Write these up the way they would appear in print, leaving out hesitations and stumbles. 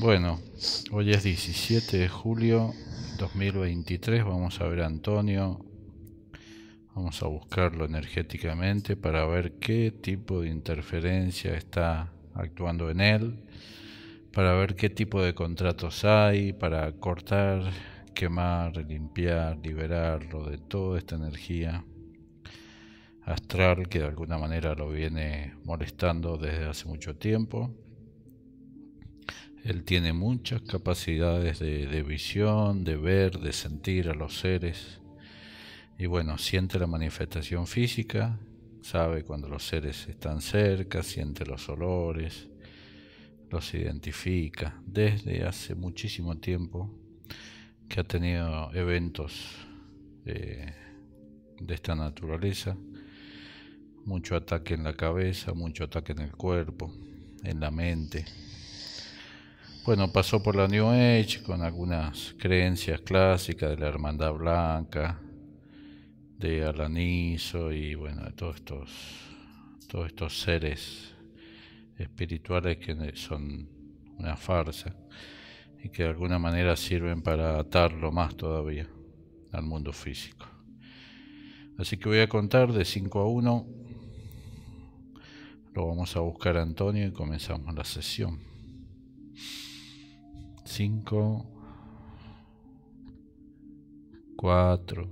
Bueno, hoy es 17 de julio 2023, vamos a ver a Antonio, vamos a buscarlo energéticamente para ver qué tipo de interferencia está actuando en él, para ver qué tipo de contratos hay, para cortar, quemar, limpiar, liberarlo de toda esta energía astral que de alguna manera lo viene molestando desde hace mucho tiempo. Él tiene muchas capacidades de visión, de ver, de sentir a los seres. Y bueno, siente la manifestación física, sabe cuando los seres están cerca, siente los olores, los identifica. Desde hace muchísimo tiempo que ha tenido eventos de esta naturaleza. Mucho ataque en la cabeza, mucho ataque en el cuerpo, en la mente. Bueno, pasó por la New Age con algunas creencias clásicas de la Hermandad Blanca, de Alaniso y bueno, de todos estos seres espirituales que son una farsa y que de alguna manera sirven para atarlo más todavía al mundo físico. Así que voy a contar de 5 a 1, lo vamos a buscar a Antonio y comenzamos la sesión. 5, 4,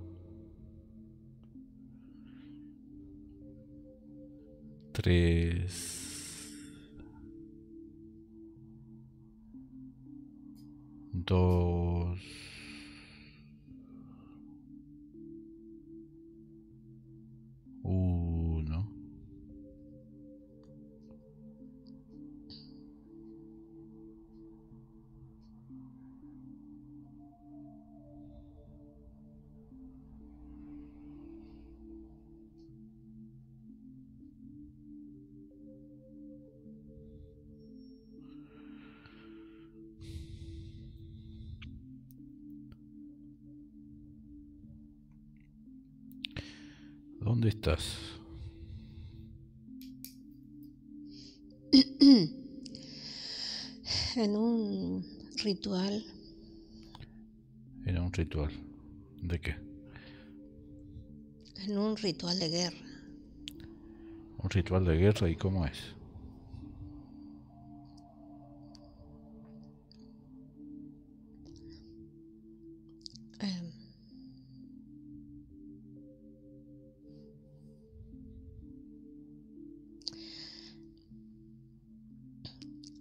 3, 2, 1. ¿Dónde estás? En un ritual. Era un ritual. ¿De qué? En un ritual de guerra. ¿Un ritual de guerra? ¿Y cómo es? Eh,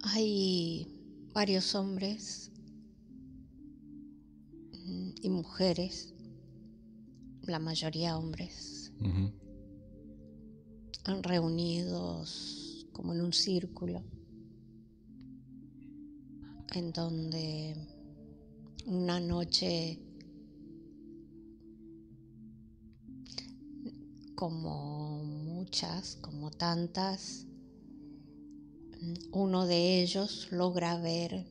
hay varios hombres y mujeres, la mayoría hombres, reunidos como en un círculo, en donde una noche, como muchas, como tantas, uno de ellos logra ver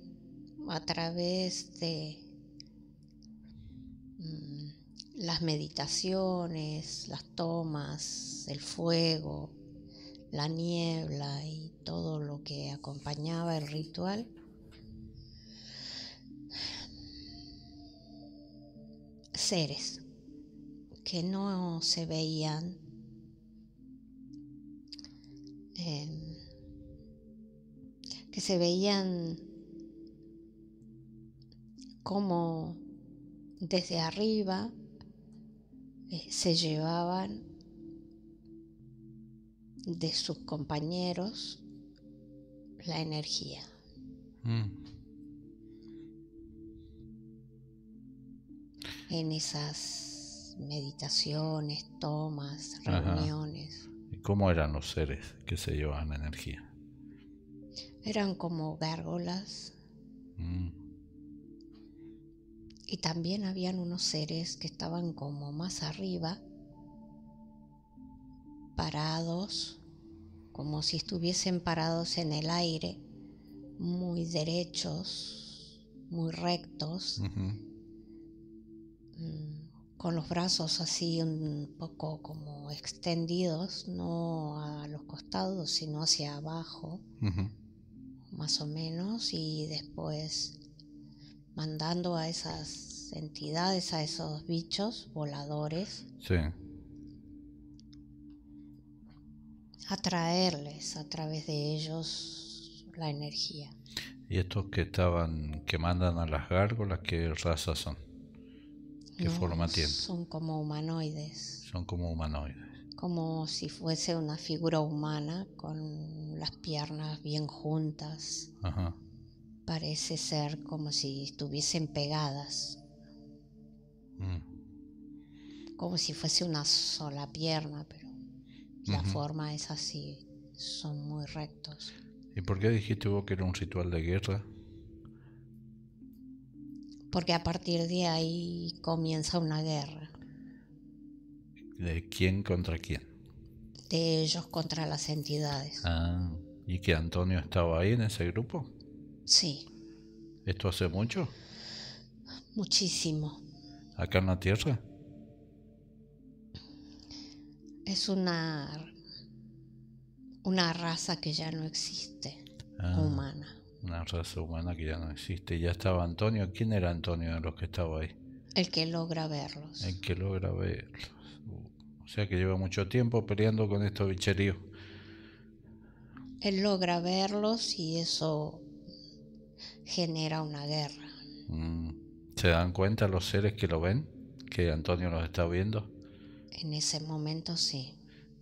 a través de las meditaciones, las tomas, el fuego, la niebla y todo lo que acompañaba el ritual, seres que no se veían, que se veían como desde arriba se llevaban de sus compañeros la energía. En esas meditaciones, tomas, reuniones. ¿Y cómo eran los seres que se llevaban la energía? Eran como gárgolas. Y también habían unos seres que estaban como más arriba, parados, como si estuviesen parados en el aire, muy derechos, muy rectos, con los brazos así un poco como extendidos, no a los costados, sino hacia abajo, más o menos, y después mandando a esas entidades, a esos bichos voladores, Sí. a traerles a través de ellos la energía. ¿Y estos que mandan a las gárgolas, qué raza son? ¿Qué No, forma tienen? son como humanoides, Son como humanoides. como si fuese una figura humana con las piernas bien juntas. Ajá. Parece ser como si estuviesen pegadas, como si fuese una sola pierna, pero la forma es así, son muy rectos. ¿Y por qué dijiste vos que era un ritual de guerra? Porque a partir de ahí comienza una guerra ¿De quién contra quién? de ellos contra las entidades. Ah, ¿y que Antonio estaba ahí en ese grupo? Sí, ¿Esto hace mucho? muchísimo. ¿Acá en la Tierra? Es una raza que ya no existe, humana. Una raza humana que ya no existe. Ya estaba Antonio. ¿Quién era Antonio de los que estaba ahí? El que logra verlos. El que logra verlos. O sea que lleva mucho tiempo peleando con estos bicheríos. Él logra verlos y eso genera una guerra. ¿Se dan cuenta los seres que lo ven? Que Antonio los está viendo. En ese momento sí,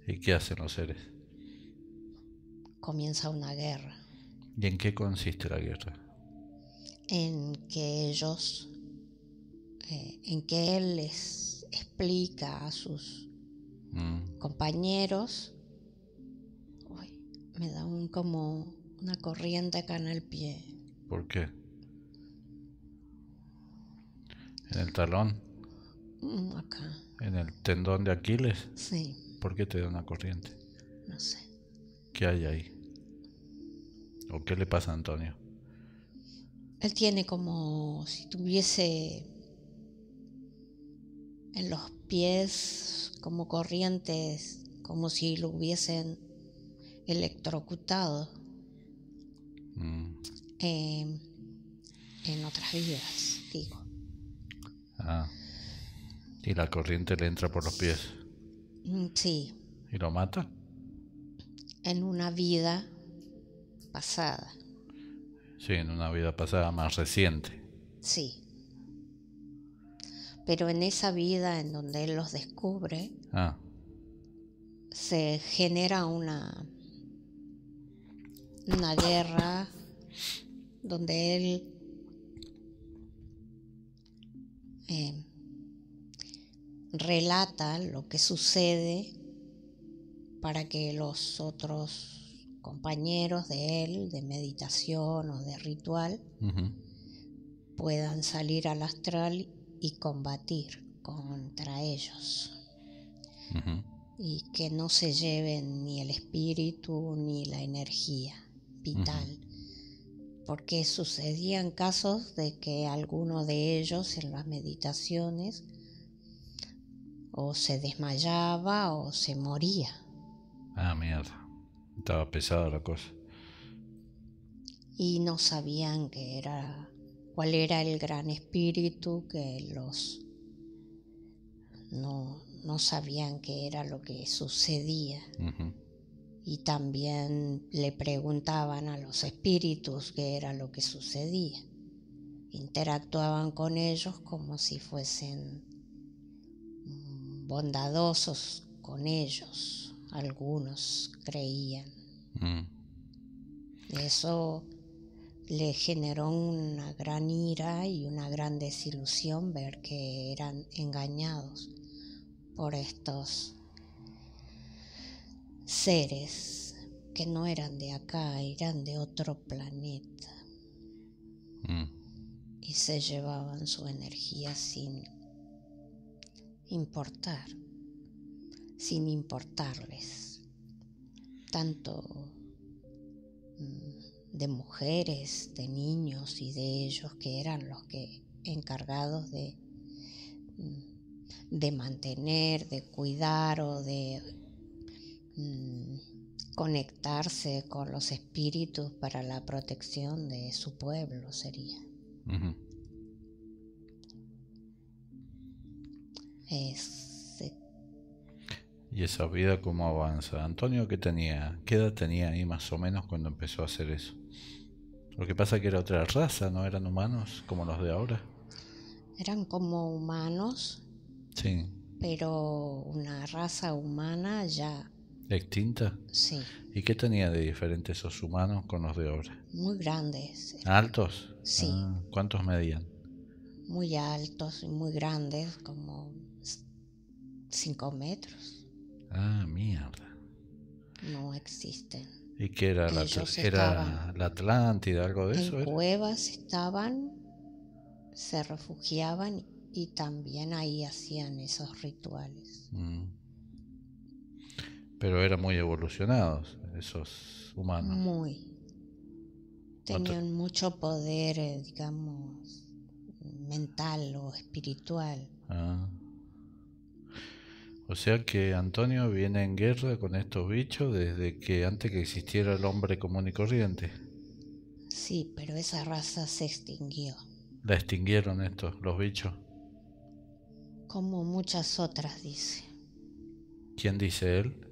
¿Y qué hacen los seres? comienza una guerra ¿Y en qué consiste la guerra? en que ellos, en que él les explica a sus compañeros. Uy, me da como una corriente acá en el pie. ¿Por qué? ¿En el talón? Acá, ¿En el tendón de Aquiles? sí, ¿Por qué te da una corriente? no sé. ¿Qué hay ahí? ¿O qué le pasa a Antonio? Él tiene como si tuviese en los pies como corrientes, como si lo hubiesen electrocutado en otras vidas, digo. Ah, y la corriente le entra por los pies Sí, y lo mata. en una vida pasada, Sí, en una vida pasada más reciente. sí. Pero en esa vida en donde él los descubre, se genera una guerra donde él relata lo que sucede para que los otros compañeros de él, de meditación o de ritual, puedan salir al astral y combatir contra ellos. Y que no se lleven ni el espíritu ni la energía vital. Porque sucedían casos de que alguno de ellos en las meditaciones o se desmayaba o se moría. Ah, mierda. Estaba pesada la cosa. Y no sabían cuál era el gran espíritu que los... No sabían qué era lo que sucedía. Y también le preguntaban a los espíritus qué era lo que sucedía. Interactuaban con ellos como si fuesen bondadosos con ellos. Algunos creían. Eso le generó una gran ira y una gran desilusión ver que eran engañados por estos seres que no eran de acá, eran de otro planeta. Y se llevaban su energía sin importarles, tanto de mujeres, de niños y de ellos que eran los que encargados de mantener, de cuidar o de conectarse con los espíritus para la protección de su pueblo sería. ¿Y esa vida cómo avanza? Antonio, ¿qué edad tenía ahí más o menos cuando empezó a hacer eso? Lo que pasa es que era otra raza, no eran humanos como los de ahora. Eran como humanos, sí, pero una raza humana ya... ¿extinta? Sí. ¿Y qué tenía de diferente esos humanos con los de ahora? Muy grandes. ¿Altos? Sí. ¿Cuántos medían? Muy altos y muy grandes, como 5 metros. Ah, mierda. No existen. ¿Y qué era? ¿Era la Atlántida, algo de eso? En cuevas estaban, se refugiaban y también ahí hacían esos rituales. Pero eran muy evolucionados esos humanos. Muy. Tenían mucho poder, digamos, mental o espiritual. O sea que Antonio viene en guerra con estos bichos desde que antes que existiera el hombre común y corriente. Sí, pero esa raza se extinguió. ¿La extinguieron los bichos? Como muchas otras, dice. ¿Quién dice él?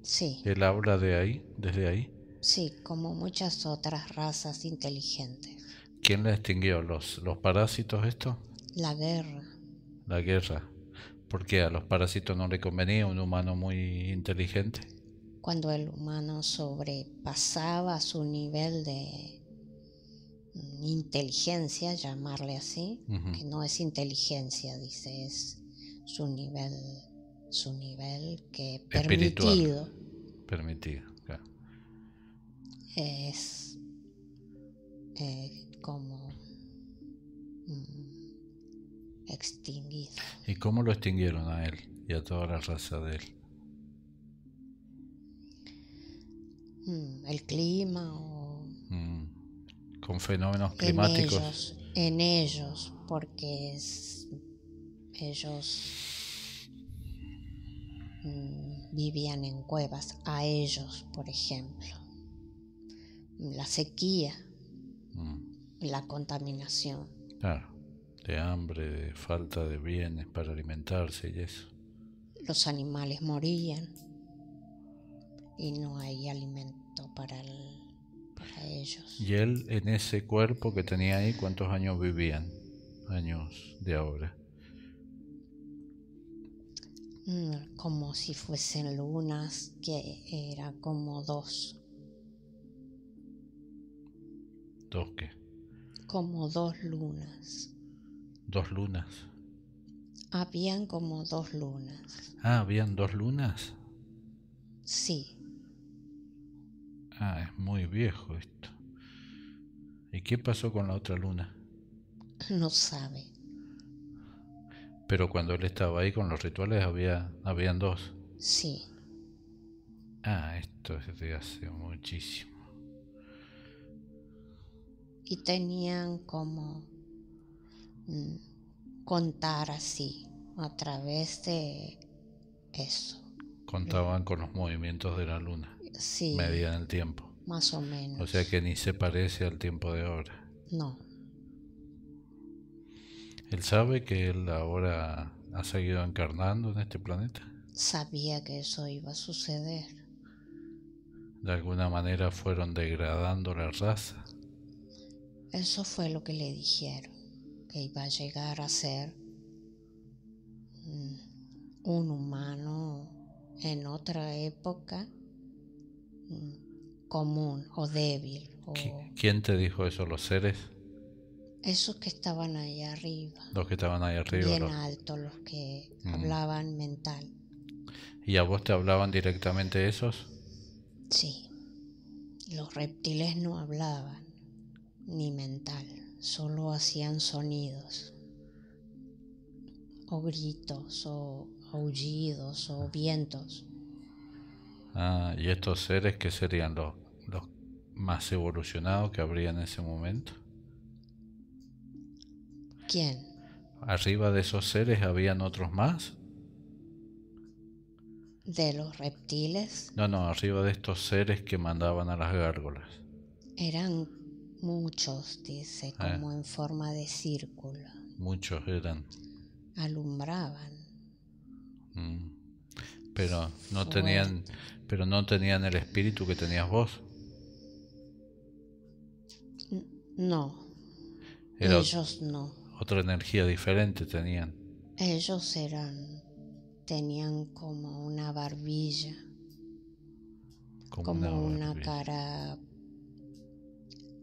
Sí. ¿Él habla de ahí, desde ahí? Sí, como muchas otras razas inteligentes. ¿Quién la extinguió? ¿Los parásitos estos? La guerra. La guerra. ¿Por qué a los parásitos no le convenía un humano muy inteligente? Cuando el humano sobrepasaba su nivel de inteligencia, llamarle así, que no es inteligencia, dice, es su nivel que espiritual. Permitido, claro. Es como extinguido. ¿Y cómo lo extinguieron a él y a toda la raza de él? El clima o... con fenómenos climáticos. En ellos, porque ellos vivían en cuevas, a ellos, por ejemplo. La sequía, la contaminación. Claro, de hambre, de falta de bienes para alimentarse y eso. Los animales morían y no hay alimento para ellos. ¿Y él en ese cuerpo que tenía ahí, cuántos años vivían? Años de ahora. Como si fuesen lunas, que era como 2. ¿2 qué? Como 2 lunas. ¿2 lunas? Habían como 2 lunas. Ah, ¿habían 2 lunas? Sí. Ah, es muy viejo esto. ¿Y qué pasó con la otra luna? No sabe. Pero cuando él estaba ahí con los rituales habían 2. Sí. Ah, esto es de hace muchísimo. Y tenían como contar así, a través de eso. Contaban con los movimientos de la luna. Sí. Medían el tiempo. Más o menos. O sea que ni se parece al tiempo de ahora. No. ¿Él sabe que él ahora ha seguido encarnando en este planeta? Sabía que eso iba a suceder. De alguna manera fueron degradando la raza. Eso fue lo que le dijeron, que iba a llegar a ser un humano en otra época común o débil. ¿Quién te dijo eso? ¿Los seres? Esos que estaban ahí arriba. Los que estaban ahí arriba. Bien altos, los que hablaban mental. ¿Y a vos te hablaban directamente esos? Sí. Los reptiles no hablaban, ni mental, solo hacían sonidos, o gritos, o aullidos, o vientos. Ah, ¿y estos seres qué serían los más evolucionados que habría en ese momento? ¿Quién? ¿Arriba de esos seres habían otros más? de los reptiles. No, arriba de estos seres que mandaban a las gárgolas. Eran muchos, dice, como en forma de círculo. Muchos eran. Alumbraban. Pero no tenían el espíritu que tenías vos. No, Era ellos no. Otra energía diferente tenían. Ellos tenían como una barbilla, como una cara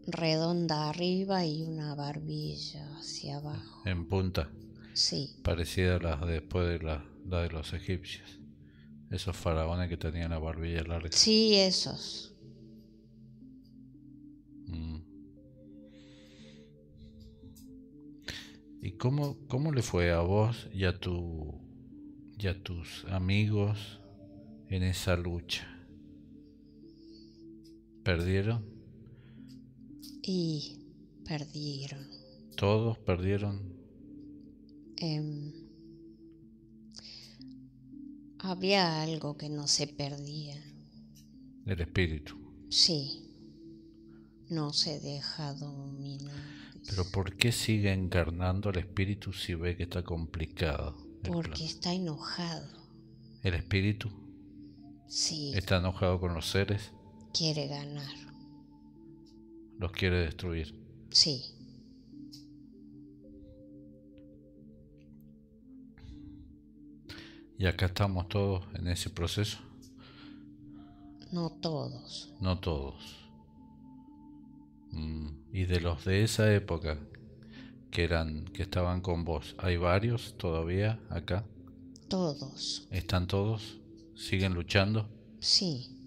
redonda arriba y una barbilla hacia abajo. En punta. Sí. Parecida a las después de la de los egipcios. Esos faraones que tenían la barbilla larga. Sí, esos. ¿Y cómo le fue a vos y a tus amigos en esa lucha? ¿Perdieron? Y perdieron. ¿Todos perdieron? Había algo que no se perdía. El espíritu. Sí. No se deja dominar. Pero ¿por qué sigue encarnando el espíritu si ve que está complicado? Porque está enojado. ¿El espíritu? Sí. ¿Está enojado con los seres? Quiere ganar. ¿Los quiere destruir? Sí. ¿Y acá estamos todos en ese proceso? No todos. No todos. Y de los de esa época que estaban con vos, ¿hay varios todavía acá? Todos. ¿Están todos? ¿Siguen luchando? Sí.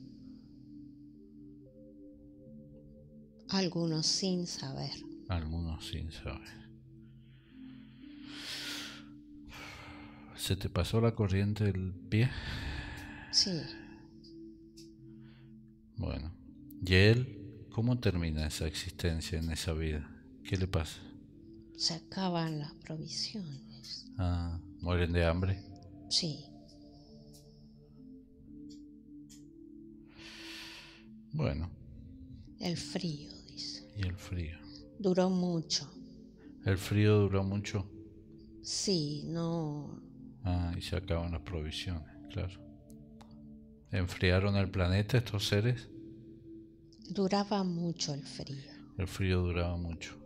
Algunos sin saber. Algunos sin saber. ¿Se te pasó la corriente del pie? Sí. Bueno. ¿Y él? ¿Cómo termina esa existencia en esa vida? ¿Qué le pasa? Se acaban las provisiones. ¿Mueren de hambre? Sí. Bueno. El frío, dice. ¿Y el frío? Duró mucho. ¿El frío duró mucho? Sí, no. Y se acaban las provisiones, claro. ¿Enfriaron el planeta estos seres? Duraba mucho el frío. El frío duraba mucho.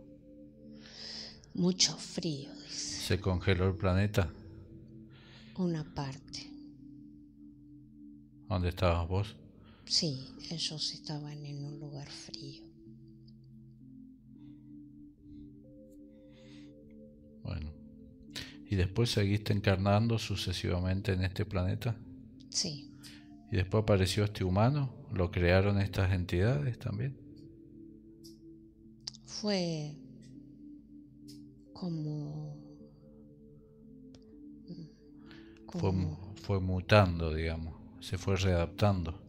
Mucho frío, dice. ¿Se congeló el planeta? Una parte. ¿Dónde estabas vos? Sí, ellos estaban en un lugar frío. Bueno. ¿Y después seguiste encarnando sucesivamente en este planeta? Sí. ¿Y después apareció este humano? ¿Lo crearon estas entidades también? Fue como Fue mutando, digamos. Se fue readaptando.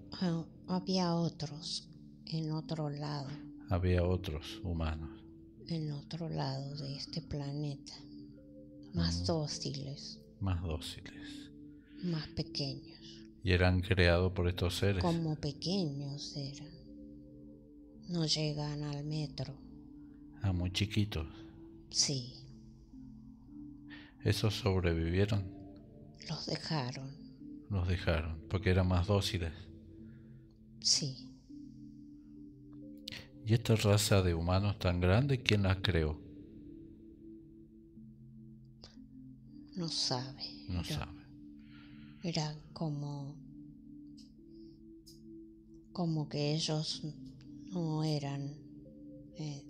Había otros en otro lado. Había otros humanos. En otro lado de este planeta. Más dóciles. Más dóciles. Más pequeños. ¿Y eran creados por estos seres? Como pequeños eran. No llegan al metro. Muy chiquitos. Sí. ¿Esos sobrevivieron? Los dejaron. Los dejaron, porque eran más dóciles. Sí. ¿Y esta raza de humanos tan grande, quién las creó? No sabe. No sabe. Era como que ellos no eran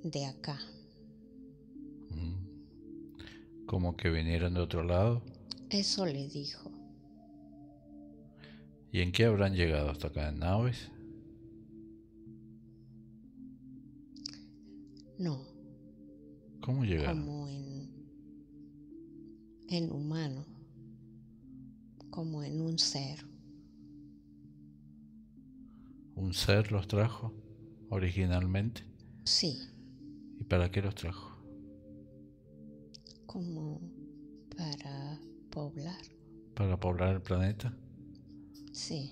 de acá. Como que vinieron de otro lado. Eso le dijo. ¿Y en qué habrán llegado hasta acá? ¿En naves? No. ¿Cómo llegaron? Como en humano. Como en un ser. ¿Un ser los trajo originalmente? Sí. ¿Y para qué los trajo? Como para poblar. ¿Para poblar el planeta? Sí.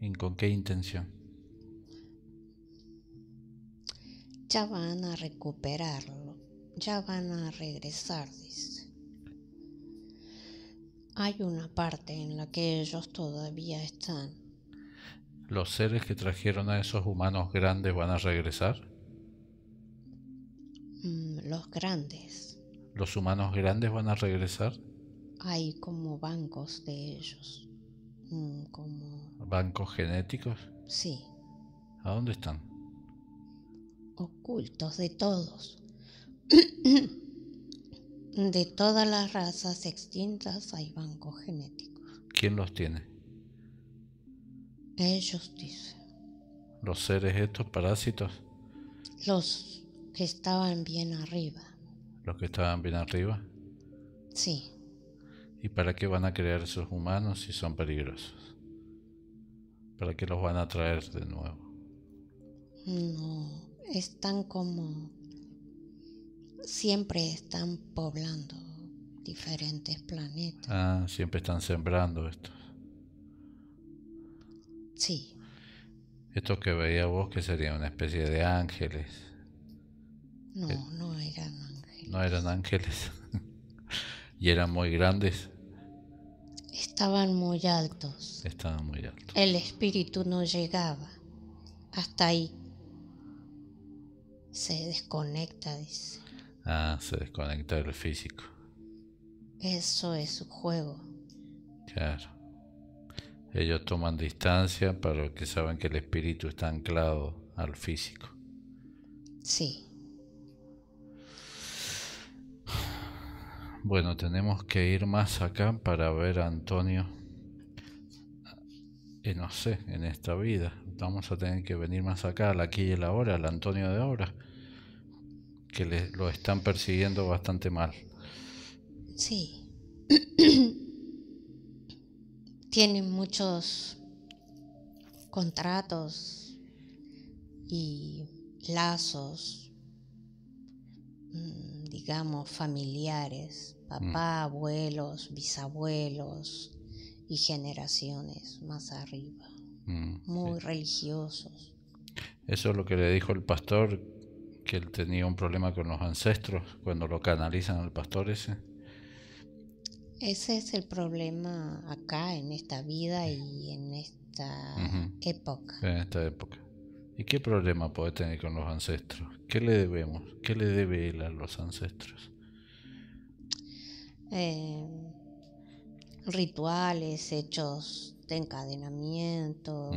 ¿Y con qué intención? Ya van a recuperarlo, ya van a regresar, dice. Hay una parte en la que ellos todavía están. ¿Los seres que trajeron a esos humanos grandes van a regresar? Los grandes. ¿Los humanos grandes van a regresar? Hay como bancos de ellos. Como... ¿Bancos genéticos? Sí. ¿A dónde están? Ocultos de todos. De todas las razas extintas hay bancos genéticos. ¿Quién los tiene? Ellos dicen. ¿Los seres estos parásitos? Los que estaban bien arriba. ¿Los que estaban bien arriba? Sí. ¿Y para qué van a crear esos humanos si son peligrosos? ¿Para qué los van a traer de nuevo? No, están como... Siempre están poblando diferentes planetas. Ah, siempre están sembrando estos. Sí. Estos que veía vos que serían una especie de ángeles. No, no eran ángeles. No eran ángeles. Y eran muy grandes. Estaban muy altos. Estaban muy altos. El espíritu no llegaba. Hasta ahí. Se desconecta, dice. Ah, se desconecta del físico. Eso es su juego. Claro. Ellos toman distancia para que saben que el espíritu está anclado al físico. Sí. Bueno, tenemos que ir más acá para ver a Antonio. No sé, en esta vida. Vamos a tener que venir más acá, al aquí y el ahora, al Antonio de ahora. Que lo están persiguiendo bastante mal. Sí. Tienen muchos contratos y lazos, digamos, familiares, papá, abuelos, bisabuelos y generaciones más arriba, muy religiosos. Eso es lo que le dijo el pastor, que él tenía un problema con los ancestros cuando lo canalizan al pastor ese. Ese es el problema acá, en esta vida y en esta época. En esta época. ¿Y qué problema puede tener con los ancestros? ¿Qué le debemos? ¿Qué le debe él a los ancestros? Rituales, hechos de encadenamiento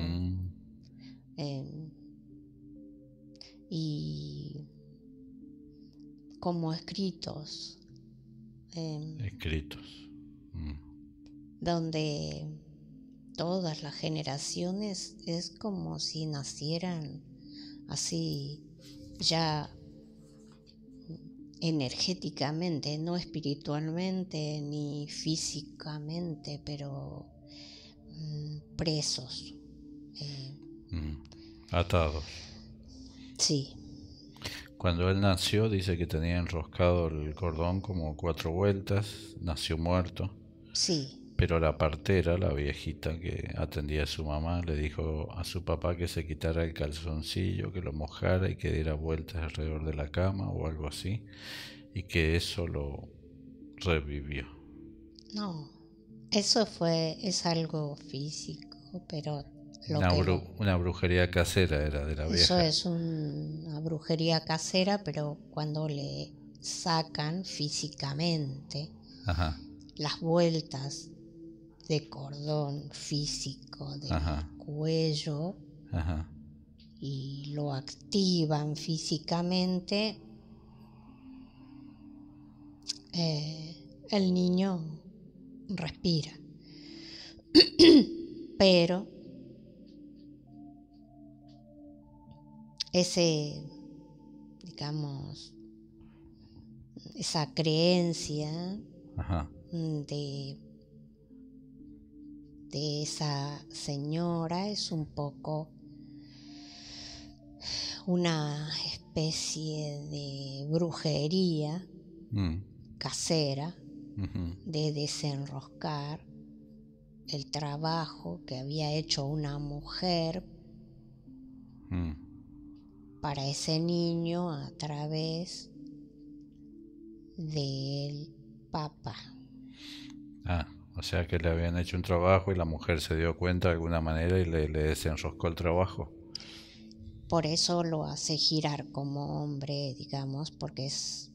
y como escritos. Escritos. Donde todas las generaciones es como si nacieran así ya energéticamente, no espiritualmente ni físicamente, pero presos. Atados. Sí. Cuando él nació dice que tenía enroscado el cordón como 4 vueltas, nació muerto. Sí. Pero la partera, la viejita que atendía a su mamá, le dijo a su papá que se quitara el calzoncillo, que lo mojara y que diera vueltas alrededor de la cama o algo así, y que eso lo revivió. No, eso es algo físico, pero Una brujería casera era de la vieja. Eso es una brujería casera, pero cuando le sacan físicamente las vueltas de cordón físico del cuello y lo activan físicamente, el niño respira. Pero digamos, esa creencia de esa señora es un poco una especie de brujería casera de desenroscar el trabajo que había hecho una mujer para ese niño a través del papá. O sea que le habían hecho un trabajo y la mujer se dio cuenta de alguna manera y le desenroscó el trabajo. Por eso lo hace girar como hombre, digamos, porque es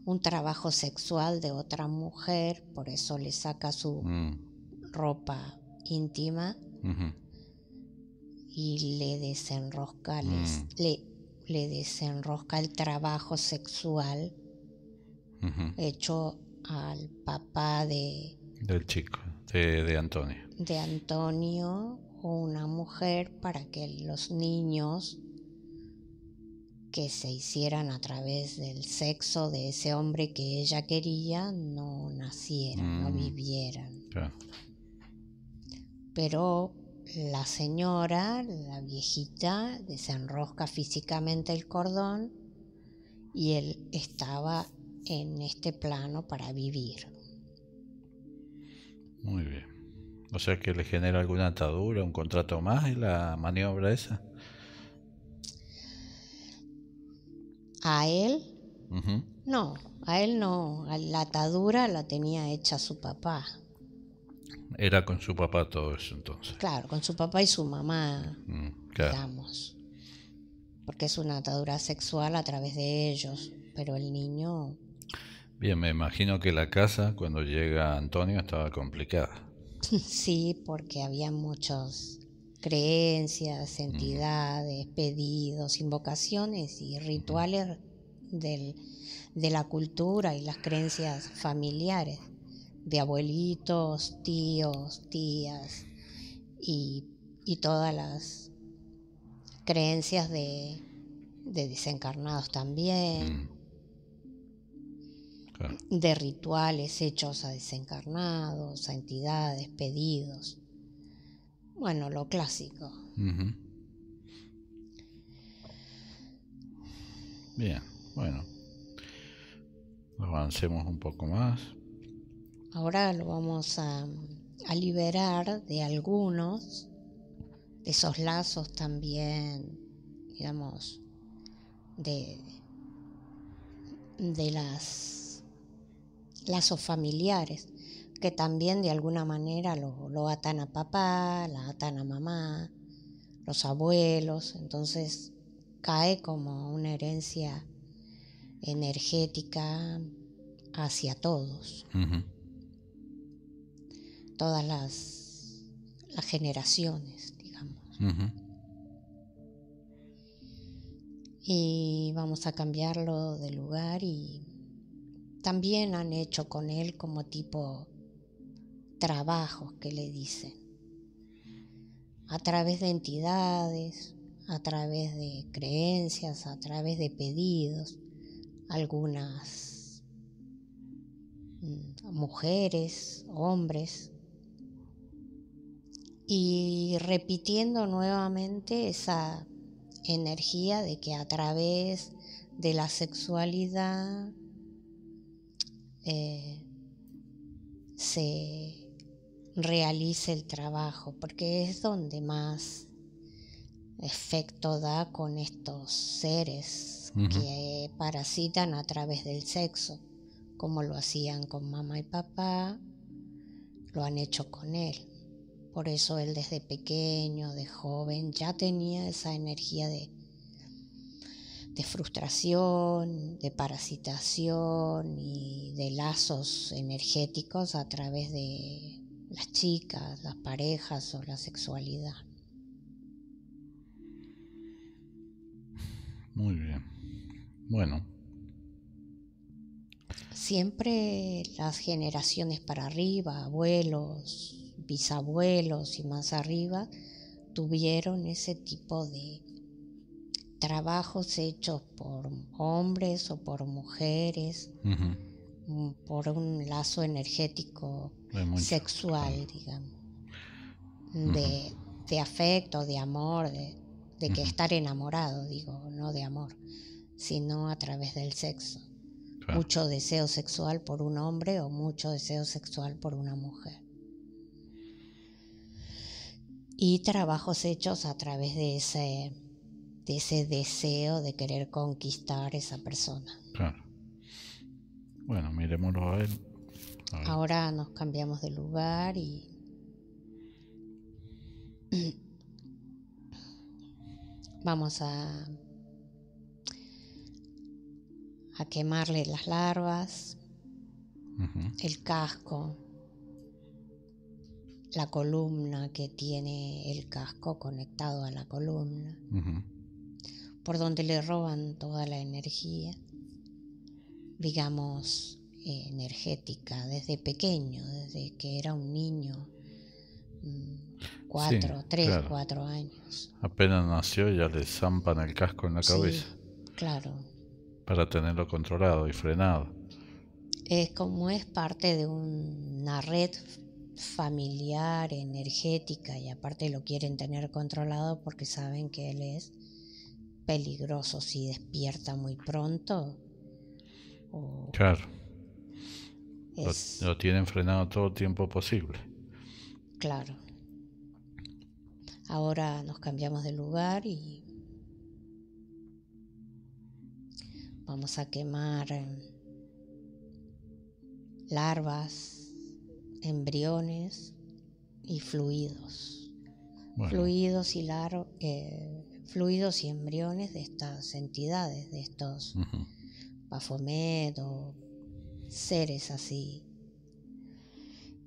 un trabajo sexual de otra mujer, por eso le saca su ropa íntima y le desenrosca, le desenrosca el trabajo sexual hecho al papá del chico, de Antonio. De Antonio o una mujer para que los niños que se hicieran a través del sexo de ese hombre que ella quería no nacieran, no vivieran. Claro. Pero la señora, la viejita, desenrosca físicamente el cordón y él estaba en este plano para vivir. Muy bien. O sea que le genera alguna atadura, un contrato más y la maniobra esa. ¿A él? No, a él no. La atadura la tenía hecha su papá. Era con su papá todo eso entonces. Claro, con su papá y su mamá, claro. digamos. Porque es una atadura sexual a través de ellos, pero el niño... Bien, me imagino que la casa cuando llega Antonio estaba complicada. Sí, porque había muchas creencias, entidades, pedidos, invocaciones y rituales de la cultura y las creencias familiares, de abuelitos, tíos, tías y todas las creencias de desencarnados también, Claro. de rituales hechos a desencarnados, a entidades, pedidos. Bueno, lo clásico. Bien, bueno. Avancemos un poco más. Ahora lo vamos a liberar de algunos de esos lazos también, digamos, de las lazos familiares, que también de alguna manera lo atan a papá, la atan a mamá, los abuelos, entonces cae como una herencia energética hacia todos. Todas las generaciones, digamos. Y vamos a cambiarlo de lugar y también han hecho con él como tipo trabajos que le dicen, a través de entidades, a través de creencias, a través de pedidos, algunas mujeres, hombres, y repitiendo nuevamente esa energía de que a través de la sexualidad se realice el trabajo, porque es donde más efecto da con estos seres que parasitan a través del sexo, como lo hacían con mamá y papá, lo han hecho con él. Por eso él desde pequeño, de joven, ya tenía esa energía de frustración, de parasitación y de lazos energéticos a través de las chicas, las parejas o la sexualidad. Muy bien. Bueno. Siempre las generaciones para arriba, abuelos, bisabuelos y más arriba, tuvieron ese tipo de trabajos hechos por hombres o por mujeres, por un lazo energético sexual, digamos, de afecto, de amor, de que estar enamorado, digo, no de amor, sino a través del sexo. Claro. Mucho deseo sexual por un hombre o mucho deseo sexual por una mujer. y trabajos hechos a través de ese deseo de querer conquistar esa persona. Claro. Bueno, miremoslo a él. A ver. Ahora nos cambiamos de lugar y vamos a quemarle las larvas, el casco, la columna que tiene el casco conectado a la columna, por donde le roban toda la energía, digamos, energética, desde pequeño, desde que era un niño, 4 años. Apenas nació ya le zampan el casco en la cabeza. Claro. Para tenerlo controlado y frenado. Es como es parte de una red familiar, energética, y aparte lo quieren tener controlado porque saben que él es peligroso si despierta muy pronto. Claro. Lo tienen frenado todo el tiempo posible. Claro. Ahora nos cambiamos de lugar y vamos a quemar larvas, embriones y fluidos. Bueno. Fluidos y embriones de estas entidades, de estos Baphomet o seres así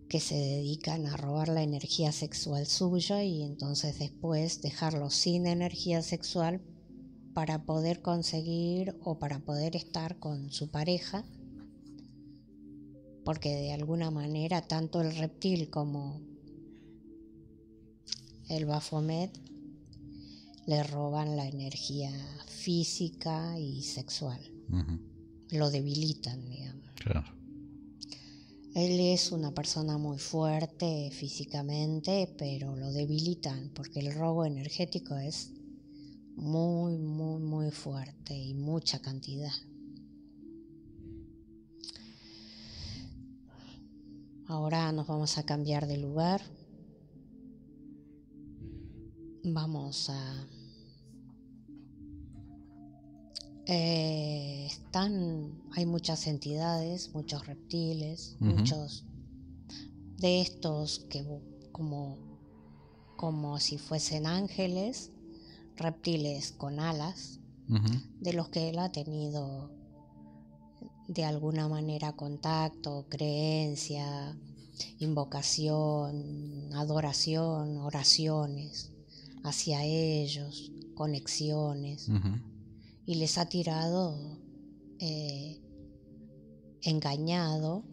que se dedican a robar la energía sexual suya y entonces después dejarlos sin energía sexual para poder conseguir o para poder estar con su pareja, porque de alguna manera tanto el reptil como el Baphomet le roban la energía física y sexual. Lo debilitan, digamos. Claro. Él es una persona muy fuerte físicamente, pero lo debilitan porque el robo energético es muy, muy, muy fuerte y mucha cantidad. Ahora nos vamos a cambiar de lugar. Hay muchas entidades, muchos reptiles, muchos de estos que como si fuesen ángeles, reptiles con alas, de los que él ha tenido de alguna manera contacto, creencia, invocación, adoración, oraciones hacia ellos, conexiones, y les ha tirado engañado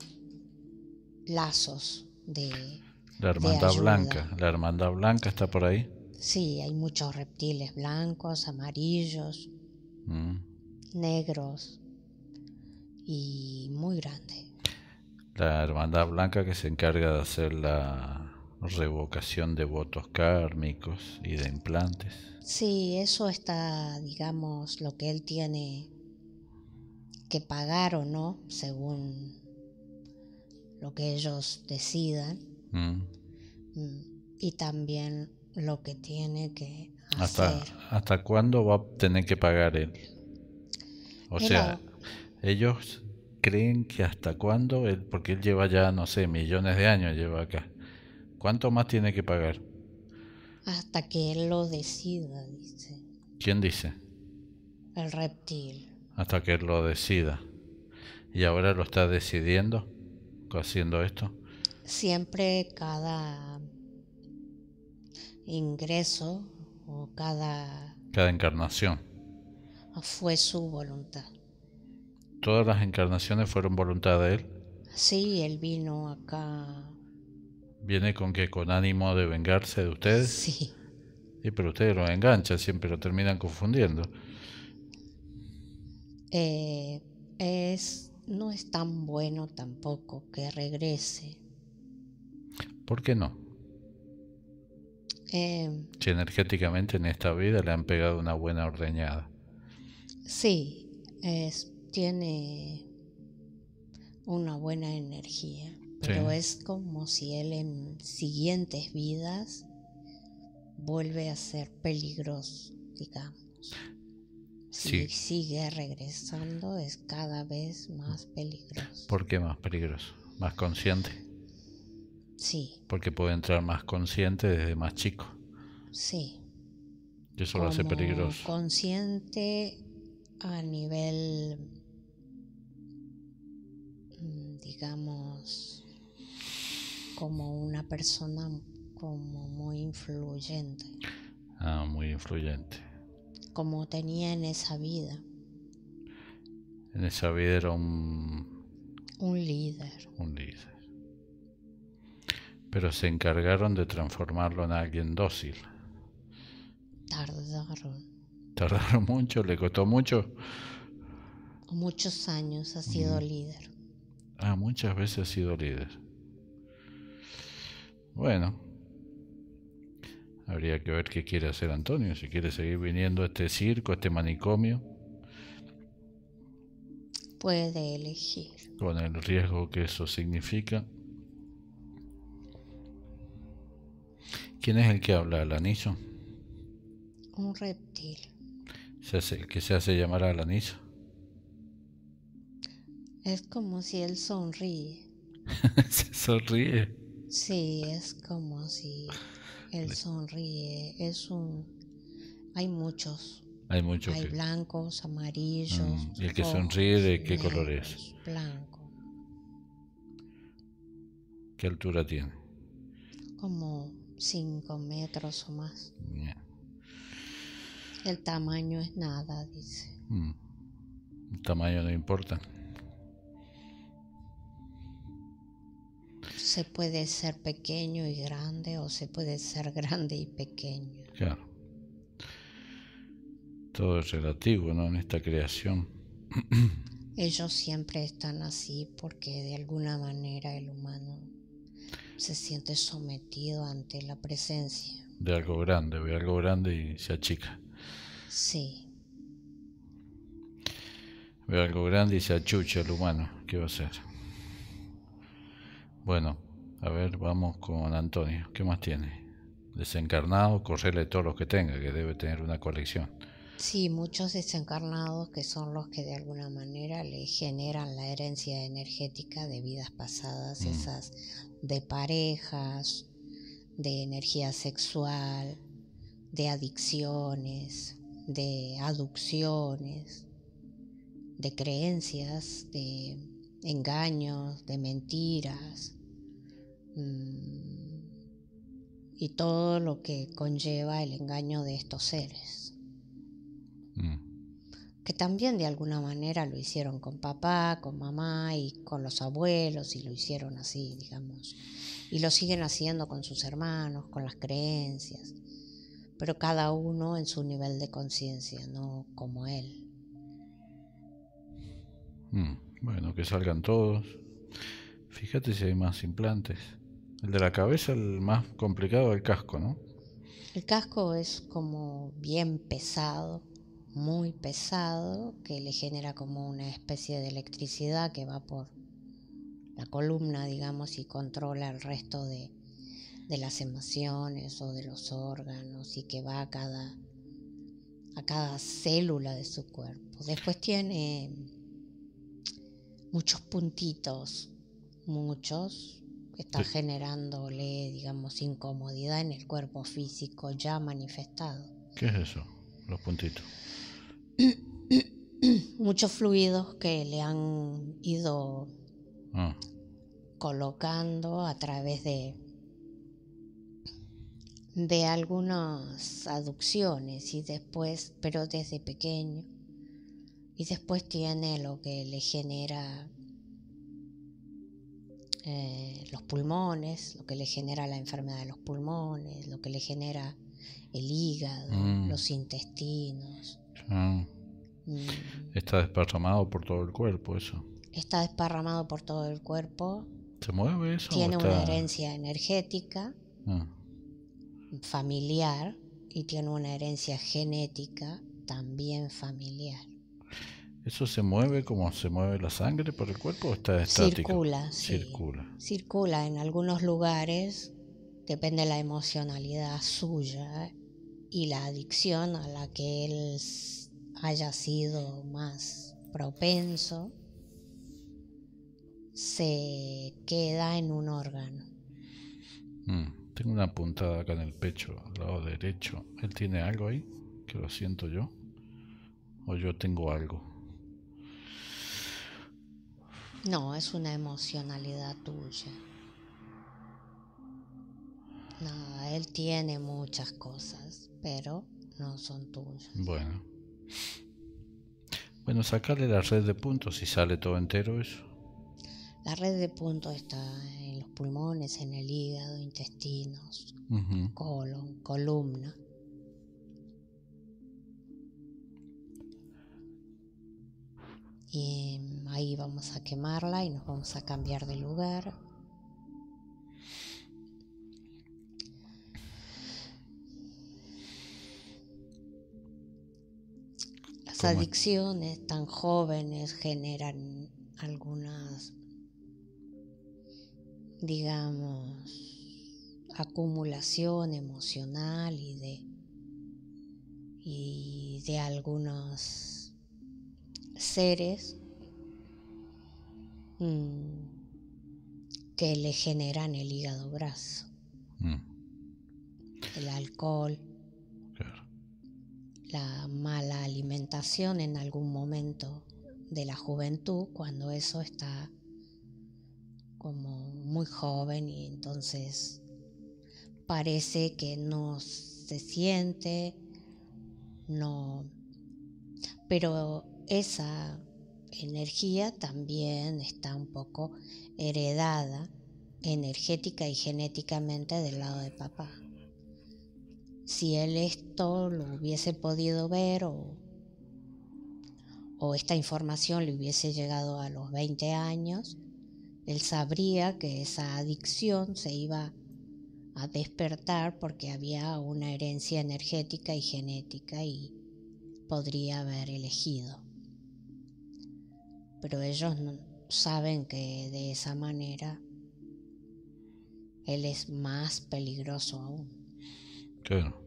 lazos de la hermandad blanca. La hermandad blanca está por ahí. Sí, hay muchos reptiles blancos, amarillos, negros y muy grandes. La hermandad blanca que se encarga de hacer la revocación de votos kármicos y de implantes. Sí, eso está, digamos, lo que él tiene que pagar o no, según lo que ellos decidan. Y también lo que tiene que hacer. ¿Hasta cuándo va a tener que pagar él? O sea, ellos creen que hasta cuándo, porque él lleva ya, no sé, millones de años lleva acá. ¿Cuánto más tiene que pagar? Hasta que él lo decida, dice. ¿Quién dice? El reptil. Hasta que él lo decida. ¿Y ahora lo está decidiendo haciendo esto? Siempre cada ingreso o cada encarnación fue su voluntad. ¿Todas las encarnaciones fueron voluntad de él? Sí, él vino acá. ¿Viene con qué? ¿Con ánimo de vengarse de ustedes? Sí. Sí, pero ustedes lo enganchan, siempre lo terminan confundiendo. No es tan bueno tampoco que regrese. ¿Por qué no? Si energéticamente en esta vida le han pegado una buena ordeñada. Sí, tiene una buena energía, pero es como si él en siguientes vidas vuelve a ser peligroso, digamos. Si sigue regresando, es cada vez más peligroso. ¿Por qué más peligroso? ¿Más consciente? Sí. Porque puede entrar más consciente desde más chico. Sí. Y eso lo hace peligroso. Consciente a nivel, digamos, como una persona como muy influyente. Muy influyente. Como tenía en esa vida. En esa vida era un líder. Un líder. Pero se encargaron de transformarlo en alguien dócil. Tardaron mucho, le costó mucho. Muchos años ha sido líder. Muchas veces ha sido líder. Bueno, habría que ver qué quiere hacer Antonio, si quiere seguir viniendo a este circo, a este manicomio. Puede elegir. Con el riesgo que eso significa. ¿Quién es el que habla? ¿El anillo? Un reptil. ¿Que se hace llamar al anillo? Es como si él sonríe. ¿Se sonríe? Sí, es como si él sonríe. Hay muchos. Hay blancos, amarillos. ¿Y el que sonríe de qué negros, color es? Blanco. ¿Qué altura tiene? Como 5 metros o más. Yeah. El tamaño es nada, dice. El tamaño no importa. Se puede ser pequeño y grande, o se puede ser grande y pequeño. Claro. Todo es relativo, ¿no? En esta creación. Ellos siempre están así porque de alguna manera el humano se siente sometido ante la presencia. De algo grande, ve algo grande y se achica. Sí. Ve algo grande y se achucha el humano. ¿Qué va a hacer? Bueno, a ver, vamos con Antonio. ¿Qué más tiene? Desencarnado, correrle todos los que tenga, que debe tener una colección. Sí, muchos desencarnados que son los que de alguna manera le generan la herencia energética de vidas pasadas, esas de parejas, de energía sexual, de adicciones, de aducciones, de creencias, de engaños, de mentiras, y todo lo que conlleva el engaño de estos seres. Que también de alguna manera lo hicieron con papá, con mamá y con los abuelos, y lo hicieron así, digamos. Y lo siguen haciendo con sus hermanos, con las creencias, pero cada uno en su nivel de conciencia, no como él. Bueno, que salgan todos. Fíjate si hay más implantes. El de la cabeza, el más complicado, el casco, ¿no? El casco es como bien pesado, muy pesado, que le genera como una especie de electricidad que va por la columna, digamos, y controla el resto de las emociones o de los órganos, y que va a cada célula de su cuerpo. Después tiene muchos puntitos, que está generándole, digamos, incomodidad en el cuerpo físico ya manifestado. ¿Qué es eso? Los puntitos. Muchos fluidos que le han ido colocando a través de algunas aducciones, y después, pero desde pequeño, y después tiene lo que le genera los pulmones, lo que le genera la enfermedad de los pulmones, lo que le genera el hígado, los intestinos. Está desparramado por todo el cuerpo eso. Está desparramado por todo el cuerpo. ¿Se mueve eso? Tiene una herencia energética familiar, y tiene una herencia genética también familiar. ¿Eso se mueve como se mueve la sangre por el cuerpo o está estático? Circula, sí. Circula en algunos lugares, depende de la emocionalidad suya y la adicción a la que él haya sido más propenso, se queda en un órgano. Tengo una puntada acá en el pecho, al lado derecho. ¿Él tiene algo ahí? ¿Que lo siento yo? ¿O yo tengo algo? No, es una emocionalidad tuya. No, él tiene muchas cosas, pero no son tuyas. Bueno, sacarle la red de puntos y sale todo entero eso. La red de puntos está en los pulmones, en el hígado, intestinos, colon, columna. Y ahí vamos a quemarla y nos vamos a cambiar de lugar. Las adicciones tan jóvenes generan algunas, digamos, acumulación emocional y de algunos seres que le generan el hígado graso. El alcohol, claro. La mala alimentación en algún momento de la juventud, cuando eso está como muy joven y entonces parece que no se siente, no, pero esa energía también está un poco heredada energética y genéticamente del lado de papá. Si él esto lo hubiese podido ver o esta información le hubiese llegado a los 20 años, él sabría que esa adicción se iba a despertar porque había una herencia energética y genética y podría haber elegido. Pero ellos no saben que de esa manera él es más peligroso aún. Claro.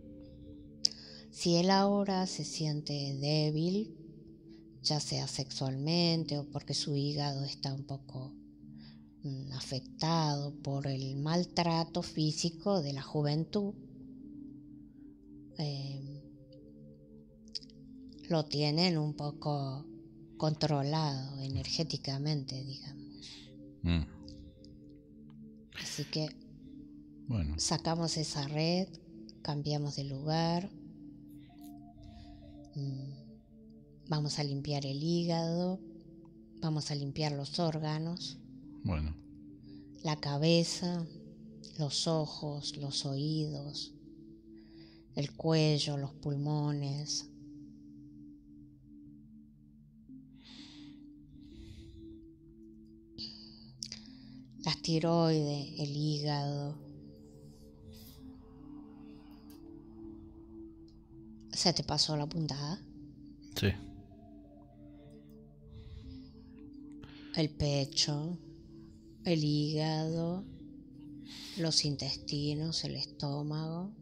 Si él ahora se siente débil, ya sea sexualmente o porque su hígado está un poco afectado por el maltrato físico de la juventud, lo tienen un poco controlado energéticamente, digamos. Así que sacamos esa red, cambiamos de lugar, vamos a limpiar el hígado, vamos a limpiar los órganos, la cabeza, los ojos, los oídos, el cuello, los pulmones. Las tiroides, el hígado. ¿Se te pasó la puntada? Sí. El pecho, el hígado, los intestinos, el estómago.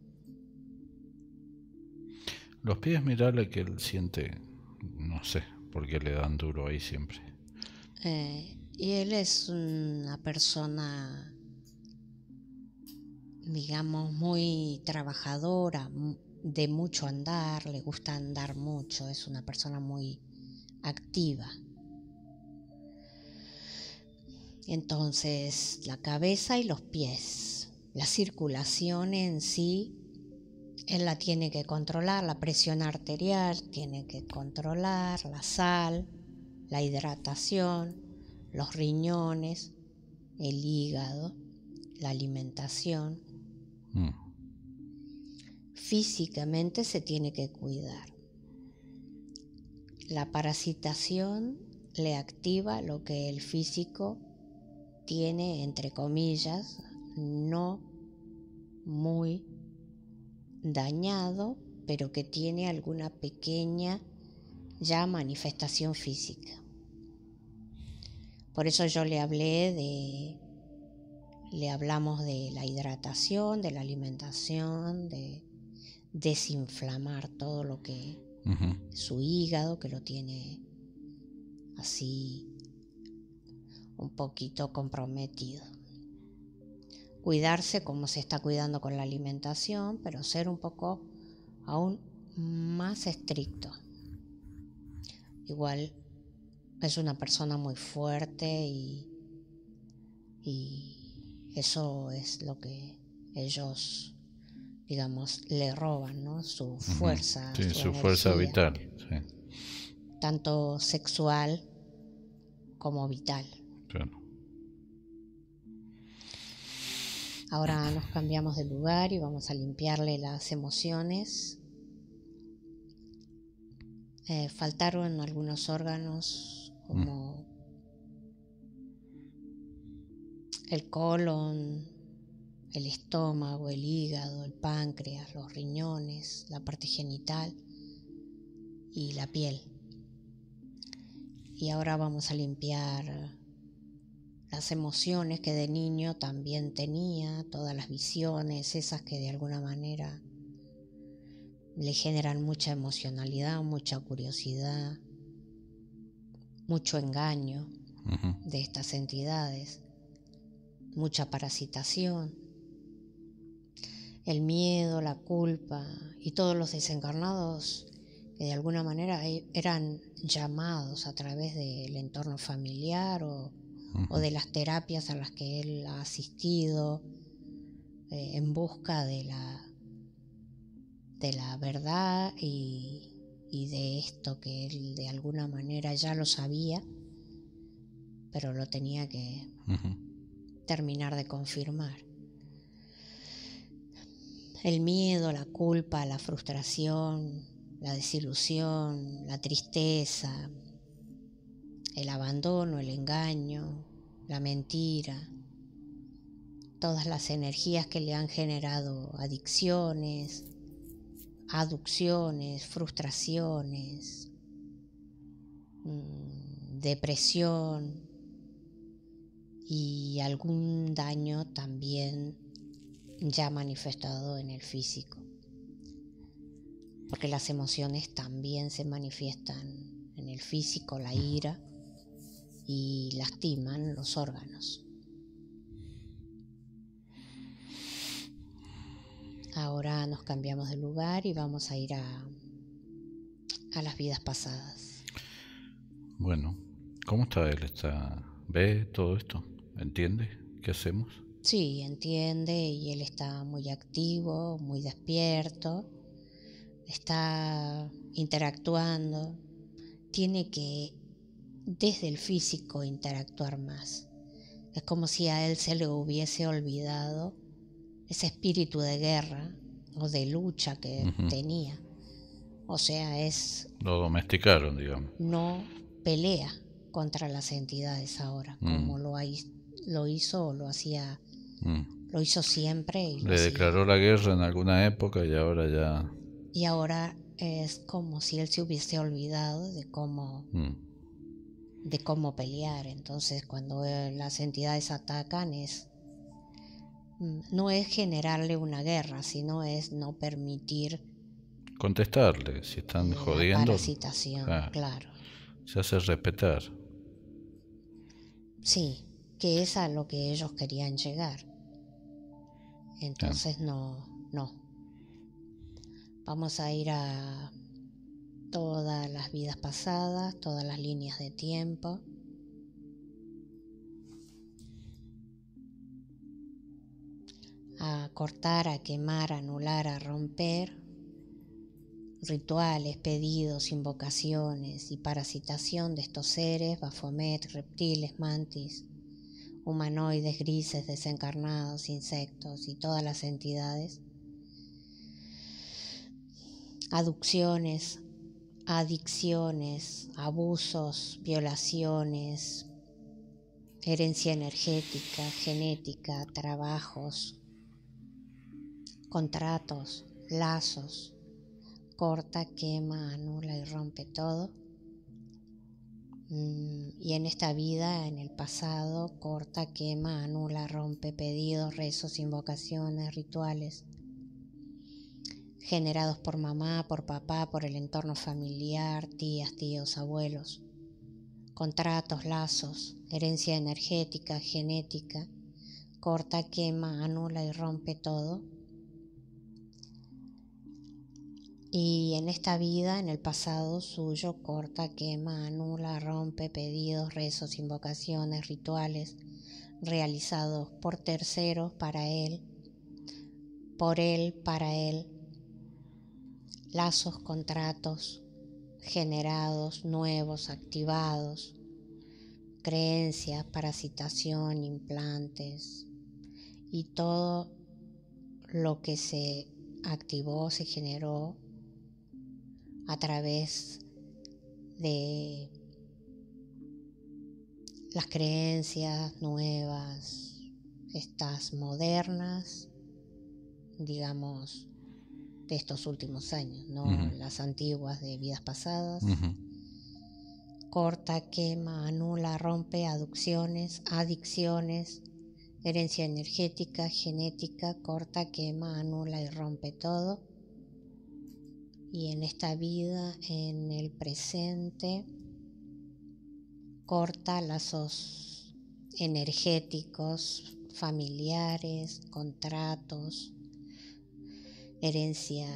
Los pies, mirale que él siente, no sé, por qué le dan duro ahí siempre. Y él es una persona, digamos, muy trabajadora, de mucho andar, le gusta andar mucho, es una persona muy activa. Entonces, la cabeza y los pies, la circulación en sí, él la tiene que controlar, la presión arterial tiene que controlar, la sal, la hidratación, los riñones, el hígado, la alimentación. Físicamente se tiene que cuidar. La parasitación le activa lo que el físico tiene, entre comillas, no muy dañado, pero que tiene alguna pequeña ya manifestación física. Por eso yo le hablé de Le hablamos de la hidratación, de la alimentación, de desinflamar todo lo que su hígado, que lo tiene así un poquito comprometido. Cuidarse como se está cuidando con la alimentación, pero ser un poco aún más estricto. Igual es una persona muy fuerte y eso es lo que ellos, digamos, le roban, ¿no? Su fuerza, sí, su su fuerza energía, vital. Sí. tanto sexual como vital. Claro. Ahora nos cambiamos de lugar y vamos a limpiarle las emociones. Faltaron algunos órganos como el colon, el estómago, el hígado, el páncreas, los riñones, la parte genital y la piel. Y ahora vamos a limpiar las emociones que de niño también tenía, todas las visiones, esas que de alguna manera le generan mucha emocionalidad, mucha curiosidad, mucho engaño de estas entidades, mucha parasitación, el miedo, la culpa y todos los desencarnados que de alguna manera eran llamados a través del entorno familiar o de las terapias a las que él ha asistido en busca de la verdad y de esto que él de alguna manera ya lo sabía, pero lo tenía que terminar de confirmar. El miedo, la culpa, la frustración, la desilusión, la tristeza, el abandono, el engaño, la mentira, todas las energías que le han generado adicciones, aducciones, frustraciones, depresión y algún daño también ya manifestado en el físico, porque las emociones también se manifiestan en el físico, la ira, y lastiman los órganos. Ahora nos cambiamos de lugar y vamos a ir a las vidas pasadas. Bueno, ¿cómo está él? ¿Ve todo esto? ¿Entiende? ¿Qué hacemos? Sí, entiende y él está muy activo, muy despierto, está interactuando, tiene que desde el físico interactuar más. Es como si a él se le hubiese olvidado ese espíritu de guerra o de lucha que tenía. O sea, Lo domesticaron, digamos. no pelea contra las entidades ahora, como lo hizo o lo hacía, lo hizo siempre y lo Le hacía. declaró la guerra en alguna época y ahora ya... Y ahora es como si él se hubiese olvidado de cómo pelear. Entonces, cuando las entidades atacan no es generarle una guerra, sino es no permitir Contestarle, si están la jodiendo. parasitación, claro. Se hace respetar. Sí, que es a lo que ellos querían llegar. Entonces no. Vamos a ir a todas las vidas pasadas, todas las líneas de tiempo. A cortar, a quemar, a anular, a romper rituales, pedidos, invocaciones y parasitación de estos seres, Baphomet, reptiles, mantis, humanoides, grises, desencarnados, insectos y todas las entidades. Aducciones, adicciones, abusos, violaciones, herencia energética, genética, trabajos, contratos, lazos. Corta, quema, anula y rompe todo. Y en esta vida, en el pasado, corta, quema, anula, rompe pedidos, rezos, invocaciones, rituales generados por mamá, por papá, por el entorno familiar, tías, tíos, abuelos, contratos, lazos, herencia energética, genética, corta, quema, anula y rompe todo. Y en esta vida, en el pasado suyo, corta, quema, anula, rompe pedidos, rezos, invocaciones, rituales realizados por terceros para él, por él, para él, lazos, contratos generados, nuevos, activados, creencias, parasitación, implantes y todo lo que se activó, se generó a través de las creencias nuevas, estas modernas, digamos, de estos últimos años, no las antiguas de vidas pasadas. Corta, quema, anula, rompe adicciones, herencia energética, genética, corta, quema, anula y rompe todo. Y en esta vida, en el presente, corta lazos energéticos, familiares, contratos, herencia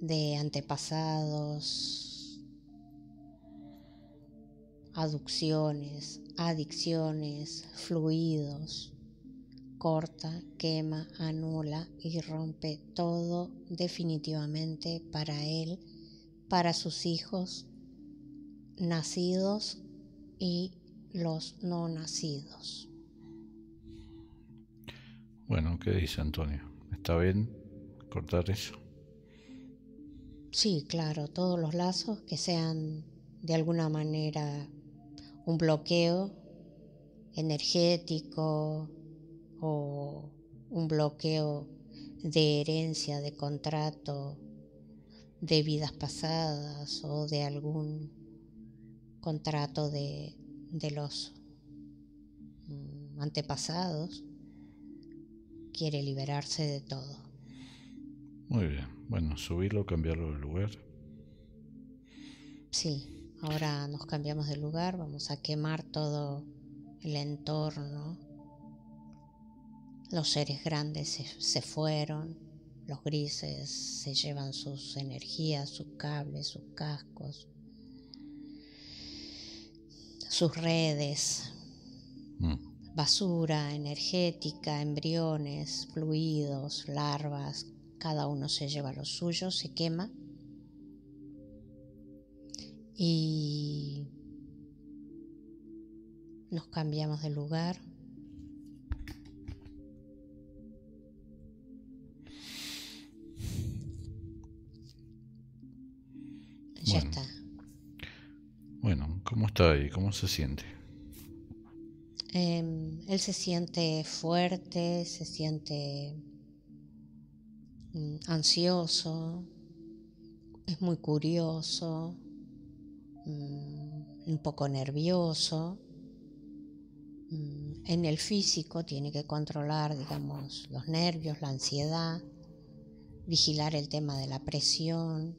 de antepasados, adicciones, fluidos, corta, quema, anula y rompe todo definitivamente para él, para sus hijos nacidos y los no nacidos. Bueno, ¿qué dice Antonio? ¿Está bien cortar eso? Sí, claro, todos los lazos que sean de alguna manera un bloqueo energético o un bloqueo de herencia, de contrato, de vidas pasadas o de algún contrato de los antepasados, quiere liberarse de todo. Muy bien, bueno, subirlo, cambiarlo de lugar. Sí, ahora nos cambiamos de lugar, vamos a quemar todo el entorno. Los seres grandes se fueron, los grises se llevan sus energías, sus cables, sus cascos, sus redes, basura energética, embriones, fluidos, larvas, cada uno se lleva lo suyo, se quema y nos cambiamos de lugar. Ya está. Bueno, ¿cómo está ahí? ¿Cómo se siente? Él se siente fuerte, se siente ansioso, es muy curioso, un poco nervioso. En el físico tiene que controlar, digamos, los nervios, la ansiedad, vigilar el tema de la presión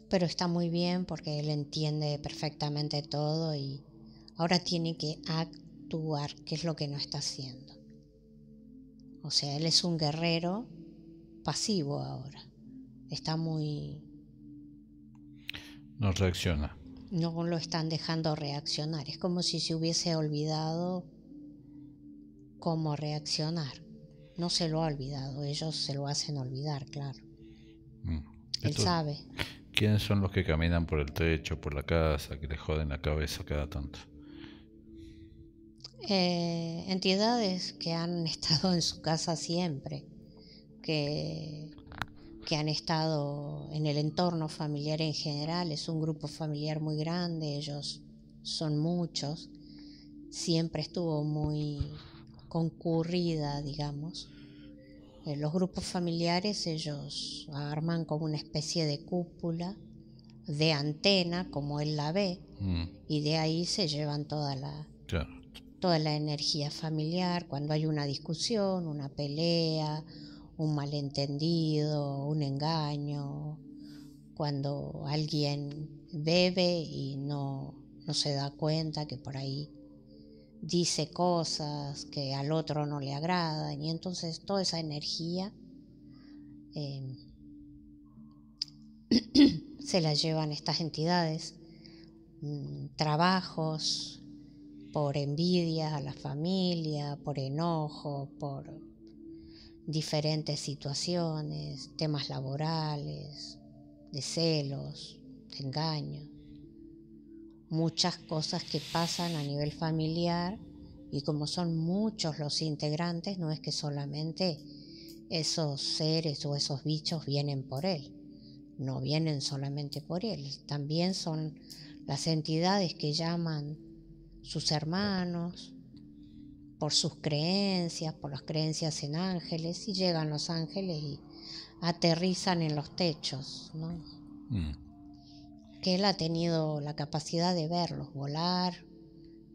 pero está muy bien porque él entiende perfectamente todo y ahora tiene que actuar, que es lo que no está haciendo. O sea, él es un guerrero pasivo ahora. Está muy... No reacciona. No lo están dejando reaccionar. Es como si se hubiese olvidado cómo reaccionar. No se lo ha olvidado, ellos se lo hacen olvidar, claro. Él sabe. ¿Quiénes son los que caminan por el techo, por la casa, que le joden la cabeza cada tanto? Entidades que han estado en su casa siempre, que han estado en el entorno familiar en general. Es un grupo familiar muy grande, ellos son muchos, siempre estuvo muy concurrida, digamos, Los grupos familiares, ellos arman como una especie de cúpula, de antena, como él la ve, y de ahí se llevan Claro. toda la energía familiar. Cuando hay una discusión, una pelea, un malentendido, un engaño, cuando alguien bebe y no se da cuenta que por ahí dice cosas que al otro no le agradan, y entonces toda esa energía se la llevan estas entidades, trabajos por envidia a la familia, por enojo, por diferentes situaciones, temas laborales, de celos, de engaño, muchas cosas que pasan a nivel familiar, y como son muchos los integrantes, no es que solamente esos seres o esos bichos vienen por él, no vienen solamente por él, también son las entidades que llaman sus hermanos, por sus creencias, por las creencias en ángeles, y llegan los ángeles y aterrizan en los techos, ¿no? Que él ha tenido la capacidad de verlos volar,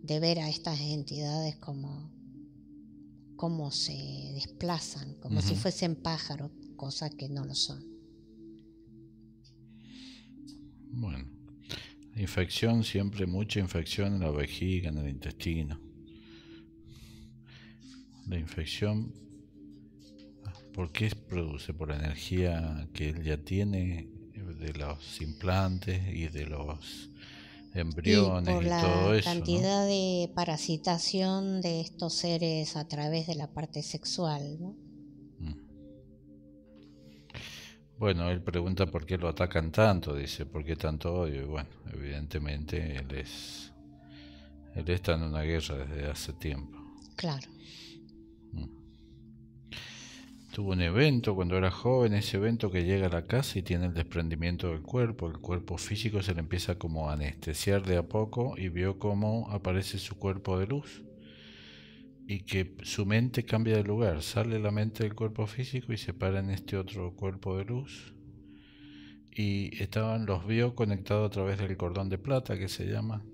de ver a estas entidades como se desplazan, como si fuesen pájaros, cosa que no lo son. Bueno, infección, siempre mucha infección en la vejiga, en el intestino. La infección, ¿por qué produce? Por la energía que él ya tiene de los implantes y de los embriones y todo eso, por la cantidad de parasitación de estos seres a través de la parte sexual, ¿no? Bueno, él pregunta por qué lo atacan tanto, dice, ¿por qué tanto odio? Y bueno, evidentemente él está en una guerra desde hace tiempo. Claro. Tuvo un evento cuando era joven, ese evento que llega a la casa y tiene el desprendimiento del cuerpo, el cuerpo físico se le empieza como a anestesiar de a poco, y vio cómo aparece su cuerpo de luz y que su mente cambia de lugar, sale la mente del cuerpo físico y se para en este otro cuerpo de luz, y los vio conectados a través del cordón de plata, que se llama.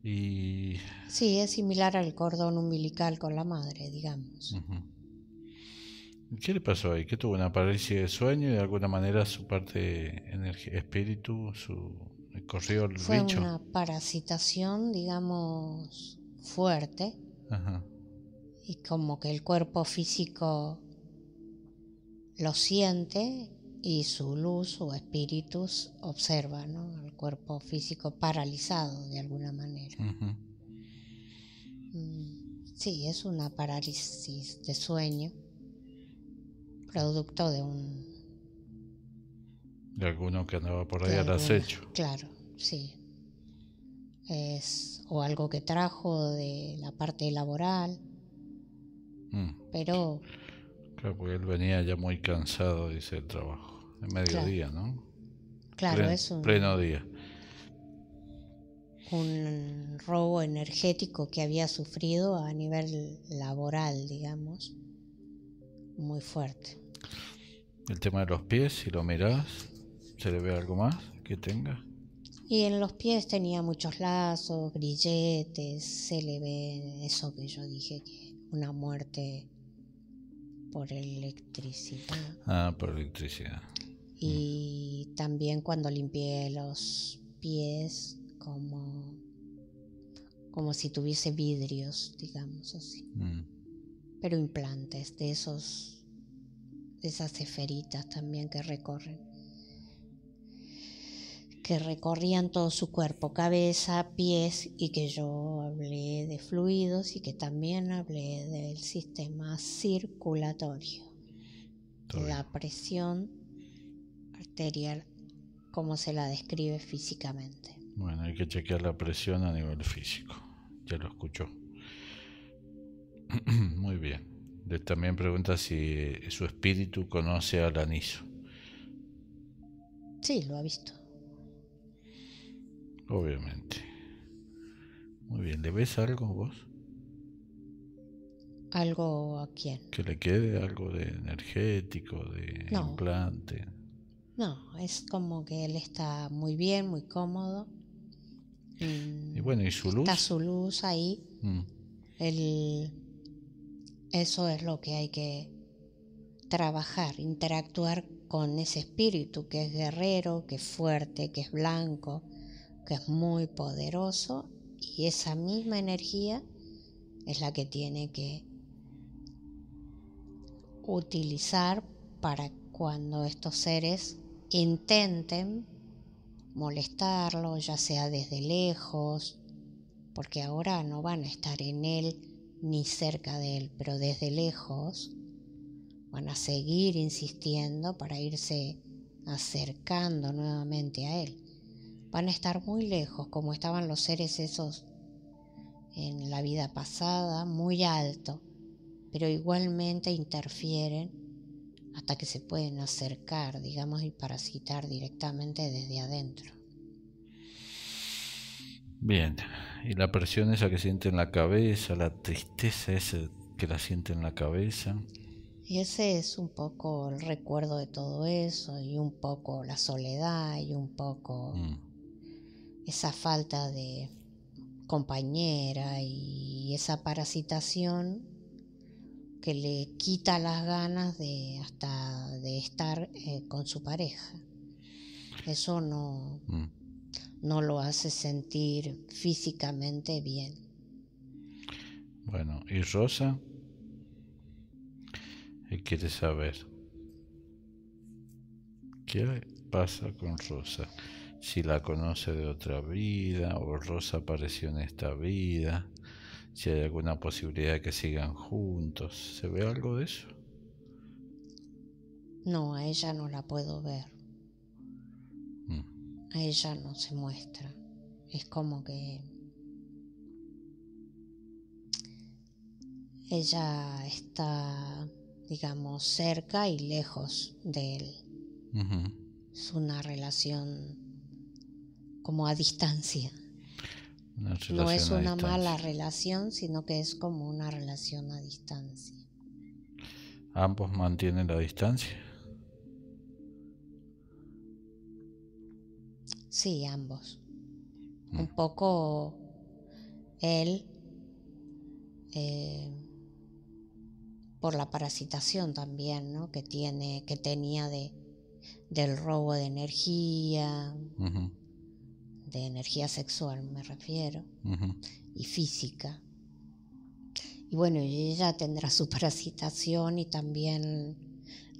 Y sí, es similar al cordón umbilical con la madre, digamos. ¿qué le pasó ahí? ¿Qué tuvo? ¿Una parálisis de sueño y de alguna manera su parte espíritu corrió el Fue bicho? una parasitación, digamos, fuerte. Ajá. Y como que el cuerpo físico lo siente, y su luz o espíritus observa, ¿no? El cuerpo físico paralizado de alguna manera. Sí, es una parálisis de sueño, producto de alguno que andaba por ahí al acecho. Claro, sí. O algo que trajo de la parte laboral, pero... Claro, porque él venía ya muy cansado, dice, el trabajo. En mediodía, claro, ¿no? Claro, es pleno día. Un robo energético que había sufrido a nivel laboral, digamos, muy fuerte. El tema de los pies, si lo mirás, ¿se le ve algo más que tenga? Y en los pies tenía muchos lazos, grilletes, se le ve eso que yo dije, que una muerte por electricidad. Ah, por electricidad. Y también cuando limpié los pies, como si tuviese vidrios, digamos así. Pero implantes de esas esferitas también que recorrían todo su cuerpo, cabeza, pies, y que yo hablé de fluidos y que también hablé del sistema circulatorio, la presión arterial, como se la describe físicamente. Bueno, hay que chequear la presión a nivel físico, ya lo escuchó. Muy bien. También pregunta si su espíritu conoce al Aniso. Sí, lo ha visto. Obviamente. Muy bien, ¿le ves algo vos? ¿Algo a quién? Que le quede algo de energético, de No, implante. no, es como que él está muy bien, muy cómodo. Y bueno, ¿y su Está luz? su luz ahí. Mm, Eso es lo que hay que trabajar, interactuar con ese espíritu que es guerrero, que es fuerte, que es blanco, que es muy poderoso, y esa misma energía es la que tiene que utilizar para cuando estos seres intenten molestarlo, ya sea desde lejos, porque ahora no van a estar en él ni cerca de él, pero desde lejos van a seguir insistiendo para irse acercando nuevamente a él. Van a estar muy lejos, como estaban los seres esos en la vida pasada, muy alto, pero igualmente interfieren hasta que se pueden acercar, digamos, y parasitar directamente desde adentro. bien, y la presión esa que siente en la cabeza, la tristeza esa que la siente en la cabeza. Y ese es un poco el recuerdo de todo eso, y un poco la soledad, y un poco esa falta de compañera y esa parasitación que le quita las ganas de hasta de estar con su pareja. Eso no lo hace sentir físicamente bien. Bueno, ¿y Rosa? ¿Qué quiere saber? ¿Qué pasa con Rosa? Si la conoce de otra vida o Rosa apareció en esta vida, si hay alguna posibilidad de que sigan juntos. ¿Se ve algo de eso? No, a ella no la puedo ver. Mm, A ella no se muestra. Es como que ella está, digamos, cerca y lejos de él. ujú. Es una relación como a distancia. Una No es relación a una mala distancia. relación, sino que es como una relación a distancia. ¿Ambos mantienen la distancia? Sí, ambos. Mm, Un poco él eh, por la parasitación también, ¿no? Que tenía del robo ujú, de energía sexual me refiero, ujú. y física. Y bueno, y ella tendrá su parasitación, y también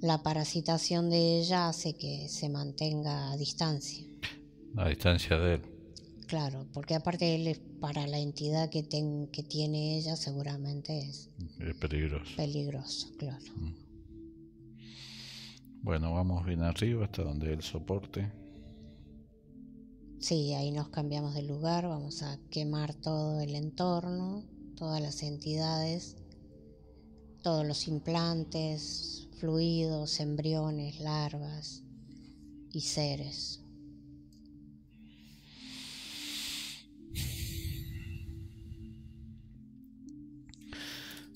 la parasitación de ella hace que se mantenga a distancia. La distancia de él. Claro, porque aparte él, para la entidad que tiene ella, seguramente es Es peligroso. peligroso, claro. Bueno, vamos bien arriba hasta donde él soporte. Sí, ahí nos cambiamos de lugar, vamos a quemar todo el entorno, todas las entidades, todos los implantes, fluidos, embriones, larvas y seres.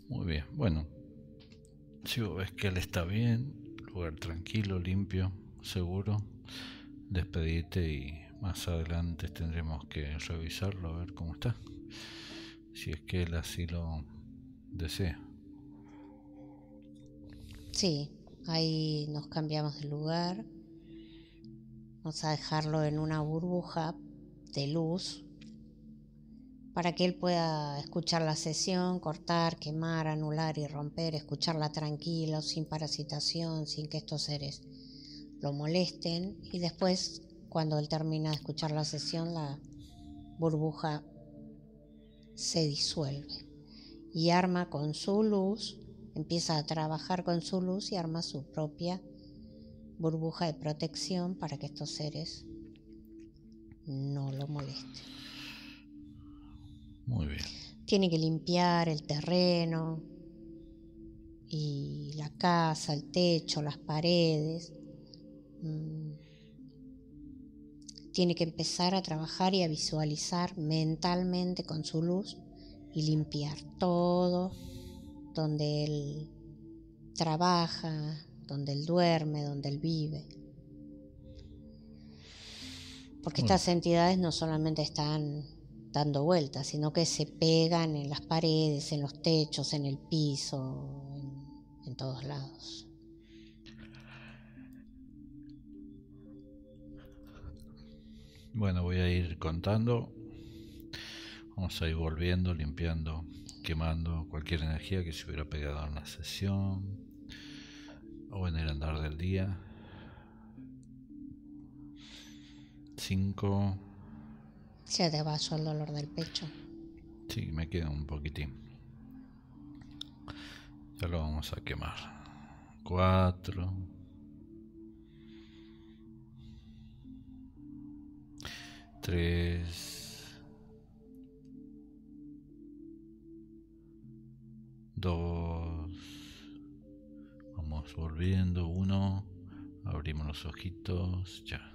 Muy bien. Bueno, si vos ves que él está bien, lugar tranquilo, limpio, seguro, despedite y más adelante tendremos que revisarlo a ver cómo está. Si es que él así lo desea. Sí, ahí nos cambiamos de lugar, vamos a dejarlo en una burbuja de luz para que él pueda escuchar la sesión, cortar, quemar, anular y romper, escucharla tranquilo, sin parasitación, sin que estos seres lo molesten, y después, cuando él termina de escuchar la sesión, la burbuja se disuelve y arma con su luz, empieza a trabajar con su luz y arma su propia burbuja de protección para que estos seres no lo molesten. Muy bien. Tiene que limpiar el terreno y la casa, el techo, las paredes. Tiene que empezar a trabajar y a visualizar mentalmente con su luz y limpiar todo donde él trabaja, donde él duerme, donde él vive. Porque estas entidades no solamente están dando vueltas, sino que se pegan en las paredes, en los techos, en el piso, en todos lados. Bueno, voy a ir contando. Vamos a ir volviendo, limpiando, quemando cualquier energía que se hubiera pegado en la sesión o en el andar del día. 5. ¿Se te pasó el dolor del pecho? Sí, me queda un poquitín. Ya lo vamos a quemar. 4. 3. 2. Vamos volviendo. 1. Abrimos los ojitos. Ya.